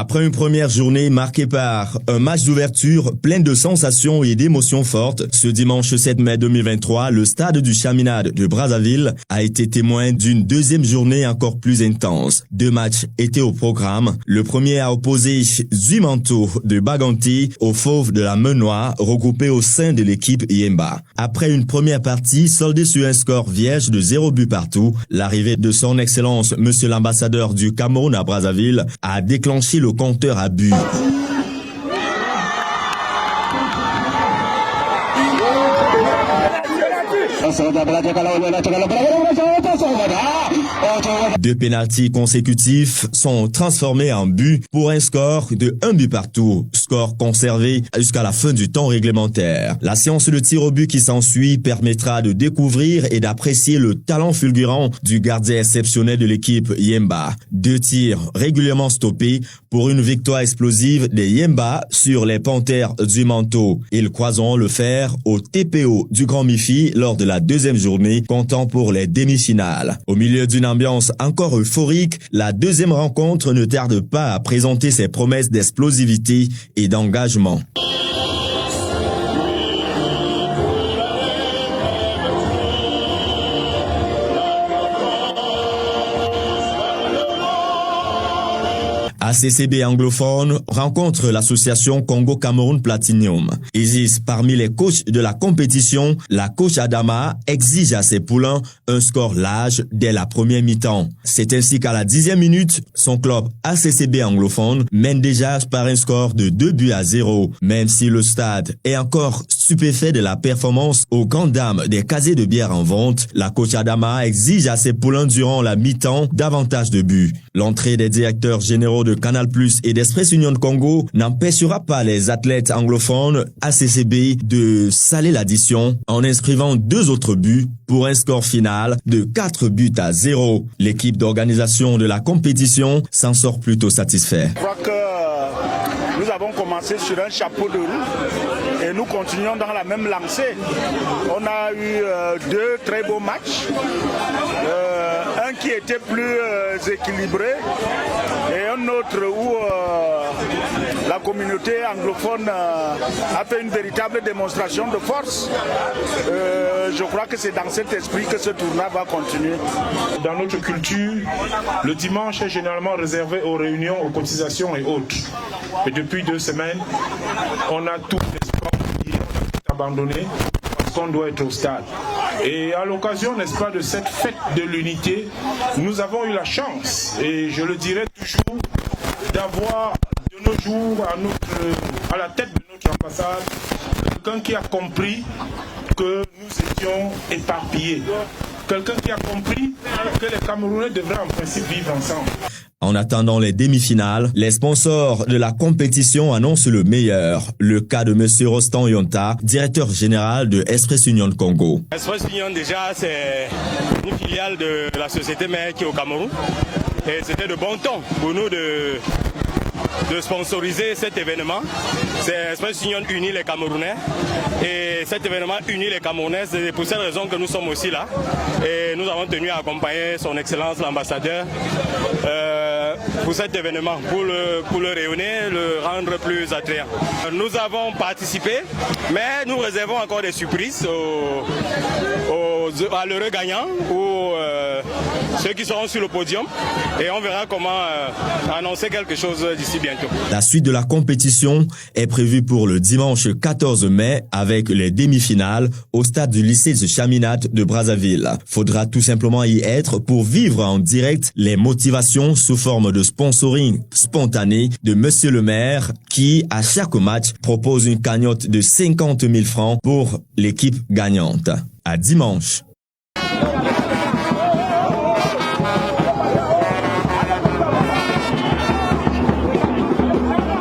Après une première journée marquée par un match d'ouverture plein de sensations et d'émotions fortes, ce dimanche 7 mai 2023, le stade du Chaminade de Brazzaville a été témoin d'une deuxième journée encore plus intense. 2 matchs étaient au programme. Le premier a opposé Zuimanto de Baganti aux Fauves de la Menoie, regroupés au sein de l'équipe Yemba. Après une première partie soldée sur un score vierge de 0 but partout, l'arrivée de son Excellence Monsieur l'ambassadeur du Cameroun à Brazzaville a déclenché le compteur à but. Deux pénaltys consécutifs sont transformés en but pour un score de 1 but partout, score conservé jusqu'à la fin du temps réglementaire. La séance de tir au but qui s'ensuit permettra de découvrir et d'apprécier le talent fulgurant du gardien exceptionnel de l'équipe Yemba. 2 tirs régulièrement stoppés pour une victoire explosive des Yemba sur les Panthères du Manteau. Ils croiseront le fer au TPO du Grand Mifi lors de la deuxième journée, comptant pour les demi-finales. Au milieu d'une ambiance encore euphorique, la deuxième rencontre ne tarde pas à présenter ses promesses d'explosivité et d'engagement. ACCB anglophone rencontre l'association Congo-Cameroun Platinum. Isis, parmi les coachs de la compétition, la coach Adama exige à ses poulains un score large dès la première mi-temps. C'est ainsi qu'à la 10e minute, son club ACCB anglophone mène déjà par un score de 2-0. Même si le stade est encore stupéfait de la performance aux grandes dames des casiers de bière en vente, la coach Adama exige à ses poulains durant la mi-temps davantage de buts. L'entrée des directeurs généraux de Canal+ et d'Express Union de Congo n'empêchera pas les athlètes anglophones ACCB de saler l'addition en inscrivant 2 autres buts pour un score final de 4-0. L'équipe d'organisation de la compétition s'en sort plutôt satisfait. Je crois que nous avons commencé sur un chapeau de roue et nous continuons dans la même lancée. On a eu 2 très beaux matchs, un qui était plus équilibré et un autre où la communauté anglophone a fait une véritable démonstration de force. Je crois que c'est dans cet esprit que ce tournoi va continuer. Dans notre culture, le dimanche est généralement réservé aux réunions, aux cotisations et autres. Et depuis 2 semaines, on a tout abandonné parce qu'on doit être au stade. Et à l'occasion, n'est-ce pas, de cette fête de l'unité, nous avons eu la chance, et je le dirai toujours, d'avoir de nos jours à la tête de notre ambassade quelqu'un qui a compris que nous étions éparpillés. Quelqu'un qui a compris que les Camerounais devraient en principe vivre ensemble. En attendant les demi-finales, les sponsors de la compétition annoncent le meilleur. Le cas de Monsieur Rostan Yonta, directeur général de Express Union de Congo. Express Union, déjà, c'est une filiale de la société mère qui est au Cameroun. Et c'était de bon ton pour nous de sponsoriser cet événement. C'est Express Union unit les Camerounais. Et cet événement unit les Camerounais. C'est pour cette raison que nous sommes aussi là. Et nous avons tenu à accompagner son Excellence l'ambassadeur pour cet événement, pour le rayonner, le rendre plus attrayant. Nous avons participé, mais nous réservons encore des surprises à l'heureux gagnant ou ceux qui seront sur le podium. Et on verra comment annoncer quelque chose d'ici bientôt. La suite de la compétition est prévue pour le dimanche 14 mai avec les demi-finales au stade du lycée de Chaminade de Brazzaville. Faudra tout simplement y être pour vivre en direct les motivations sous forme de sponsoring spontané de Monsieur le maire qui, à chaque match, propose une cagnotte de 50 000 francs pour l'équipe gagnante. À dimanche.